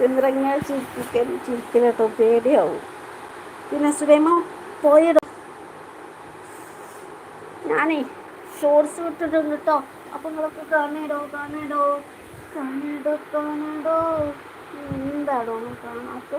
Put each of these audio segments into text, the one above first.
എന്തിറങ്ങിയാൽ ചിരിക്കലട്ടോ, പേടിയാവും. പിന്നെ സുലൈമ പോയിടോ. ഞാനേ ഷോർട്സ് വിട്ടിട്ടുണ്ട് കേട്ടോ. അപ്പം നിങ്ങളൊക്കെ കാണേടോ. എന്താണോ കാണാത്ത?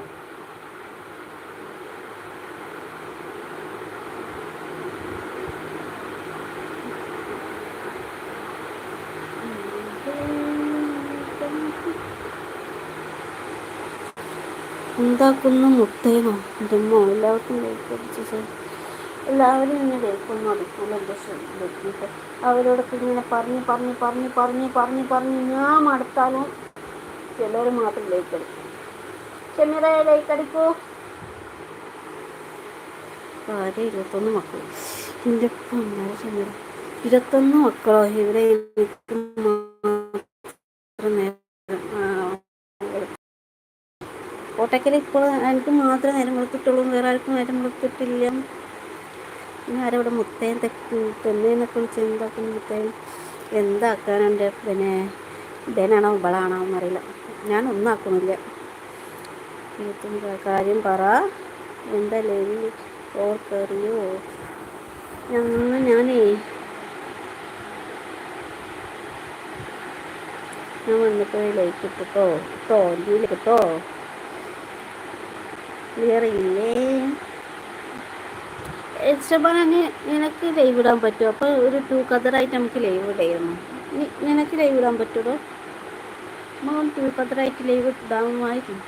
എന്താക്കുന്നു മുട്ടേനോ? എൻ്റെ അമ്മ എല്ലാവർക്കും ലൈക്ക് എല്ലാവരും ഇങ്ങനെ ലൈക്കൊന്നും അടിക്കൂല. എൻ്റെ ശ്രദ്ധിച്ചിട്ട് അവരോടൊക്കെ ഇങ്ങനെ പറഞ്ഞ് ഞാൻ മടുത്താലും ചിലർ മാത്രം ലൈക്ക് അടിക്കും. ഷെമീറ ലൈക്ക് അടിക്കൂ. കാര്യം 21 മക്കൾ. എൻ്റെ ഷെമീറ 21 മക്കളോ? ഇവിടെ കോട്ടയ്ക്കൽ ഇപ്പോൾ എനിക്ക് മാത്രമേ നേരം വെളുത്തിട്ടുള്ളൂ, വേറെ ആർക്കും നേരം വെളുത്തിട്ടില്ല. പിന്നെ ആരവിടെ മുത്തയും തെന്നേന്നൊക്കെ വിളിച്ച് എന്താക്കുന്നു? മുത്തയും എന്താക്കാനുണ്ട്? പിന്നെ ഇതേനാണോ ഇവളാണോ എന്നറിയില്ല. ഞാൻ ഒന്നും ആക്കുന്നില്ല. കാര്യം പറ. എന്താ ലൈവിൽ ഓർക്കറിയോ? ഞാനേ ഞാൻ വന്നിട്ട് ലൈക്ക് ഇട്ടിട്ടോ കിട്ടോ ക്ലിയർ ഇല്ലേ? ഷബാന, നിനക്ക് ലൈവ് ഇടാൻ പറ്റുമോ? അപ്പോൾ ഒരു 2 കതറായിട്ട് നമുക്ക് ലൈവ് ഇടായിരുന്നു. നിനക്ക് ലൈവ് ഇടാൻ പറ്റുമോ? നമ്മൾ 2 കതറായിട്ട് ലൈവ് ഇടാമായിരുന്നു.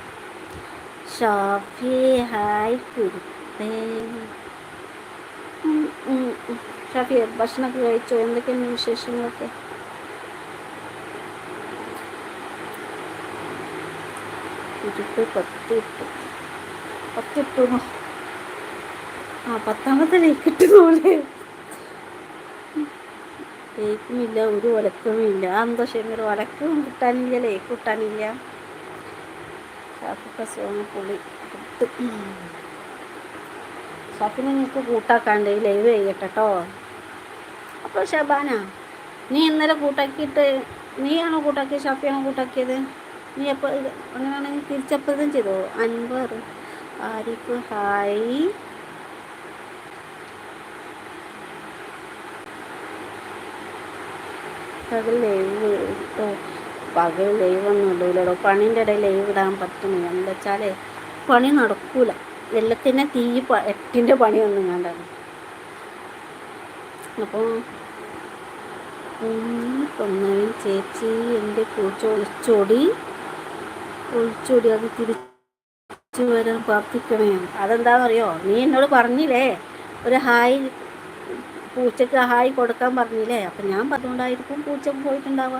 ഷാഫി ഹായ് കുരുത്തേ. ഷാഫി ഭക്ഷണമൊക്കെ കഴിച്ചോ? എന്തൊക്കെയാണ് വിശേഷങ്ങളൊക്കെ? ഇരുട്ട് 10 ഇട്ടു. ആ 10ാമത്തെ ലൈക്ക് ഇട്ടുപോലെ ലൈക്കുമില്ല, ഒരു ഒലക്കുമില്ല. എന്തോ ഷെമീർ ഒലക്കും കിട്ടാനില്ല, ലൈക്ക് കിട്ടാനില്ല. ഷാഫിക്ക സോമപ്പുള്ളി ഷാഫിനെ നിങ്ങൾക്ക് കൂട്ടാക്കാണ്ട് ലൈവ് ചെയ്യട്ടോ. അപ്പോൾ ഷബാന, നീ ഇന്നലെ കൂട്ടാക്കിയിട്ട് നീയാണോ കൂട്ടാക്കിയത്? ഷാഫിയാണോ കൂട്ടാക്കിയത്? നീ എപ്പോൾ അങ്ങനെയാണെങ്കിൽ തിരിച്ചപ്പോഴും ചെയ്തോ? അൻവർ ആരിഫ് ഹായ്. പകൽ ലൈവ് പകൽ ലൈവ് ഒന്നും ഇടൂലോ. പണീൻ്റെ ഇടയിൽ ലൈവ് ഇടാൻ പറ്റുന്നില്ല. എന്താ വെച്ചാൽ പണി നടക്കൂല. എല്ലാത്തിനെ 8ൻ്റെ പണിയൊന്നും കണ്ടാണ്. അപ്പോൾ പൊന്നവൻ ചേച്ചി എൻ്റെ പൂച്ച ഒളിച്ചോടി അത് തിരിച്ചു വരാൻ പ്രാർത്ഥിക്കണേ. അതെന്താണെന്നറിയോ? നീ എന്നോട് പറഞ്ഞില്ലേ ഒരു ഹായ്, പൂച്ചക്ക് ഹായ് കൊടുക്കാൻ പറഞ്ഞില്ലേ? അപ്പം ഞാൻ പറഞ്ഞുകൊണ്ടായിരിക്കും പൂച്ച പോയിട്ടുണ്ടാവുക.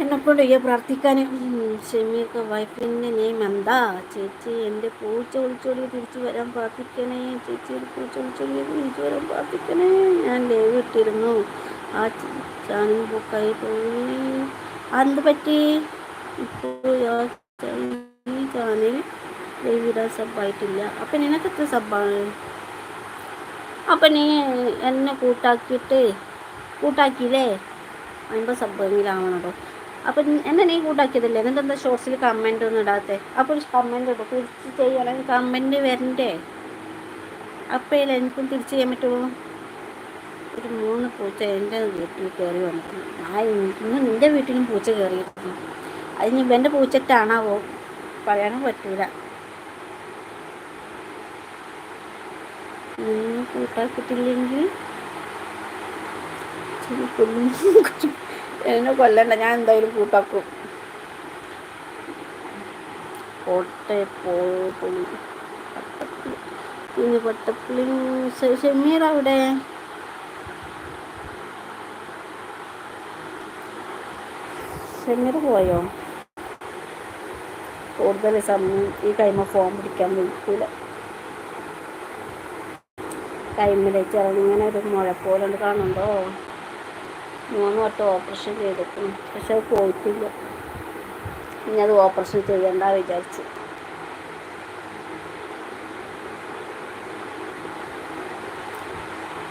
എന്നെക്കൊണ്ട് പ്രാർത്ഥിക്കാൻ. ഷെമീർക്ക് വൈഫിൻ്റെ നെയിം എന്താ? ചേച്ചി എൻ്റെ പൂച്ച ഒളിച്ചോടി തിരിച്ചു വരാൻ പ്രാർത്ഥിക്കണേ. ചേച്ചി പൂച്ച ഒളിച്ചോടി തിരിച്ചു വരാൻ പ്രാർത്ഥിക്കണേ. ഞാൻ ലൈവ് ഇട്ടിരുന്നു, ആ ചാനൽ ബുക്കായി പോയി. അതെന്ത് പറ്റി? ഇപ്പോൾ ഈ ചാനൽ ലൈവ് ഇടാൻ സബ്ബായിട്ടില്ല. അപ്പം നിനക്ക് എത്ര സബ്ബാണ്? അപ്പം നീ എന്നെ കൂട്ടാക്കിയില്ലേ? 50 സബ്ബെങ്കിലാവണോ? അപ്പം എന്നെ നീ കൂട്ടാക്കിയതല്ലേ? എന്നിട്ട് എന്താ ഷോർട്സിൽ കമൻ്റ് ഒന്നും ഇടാത്തെ? അപ്പോൾ കമൻ്റ് ഇടും. തിരിച്ച് ചെയ്യണമെങ്കിൽ കമൻ്റ് വരണ്ടേ? അപ്പോഴല്ലേ എനിക്കും തിരിച്ച് ചെയ്യാൻ പറ്റുള്ളൂ. ഒരു 3 പൂച്ച എൻ്റെ വീട്ടിൽ കയറി വന്നിട്ടുണ്ട്. ഇന്ന് നിൻ്റെ വീട്ടിലും പൂച്ച കയറിയിരുന്നു. അതിന് ഇവൻ്റെ പൂച്ചട്ടാണാവോ? പറയാനും പറ്റൂല. കൂട്ടാക്കിയിട്ടില്ലെങ്കിൽ എന്നെ കൊല്ലണ്ട, ഞാൻ എന്തായാലും കൂട്ടാക്കും. പട്ടപ്പുളി ഷെമീർ അവിടെ ഷെമീർ പോയോ? കൂടുതൽ സമയം ഈ കൈമ ഫോൺ പിടിക്കാൻ നിൽക്കൂല. കൈമിലെ ചെറുങ്ങനെ ഒരു മുഴ പോലെ കാണുന്നുണ്ടോ? 3 വട്ടം ഓപ്പറേഷൻ ചെയ്തിട്ടുണ്ട്, പക്ഷെ അത് പോയിട്ടില്ല. ഇനി അത് ഓപ്പറേഷൻ ചെയ്യണ്ട വിചാരിച്ചു.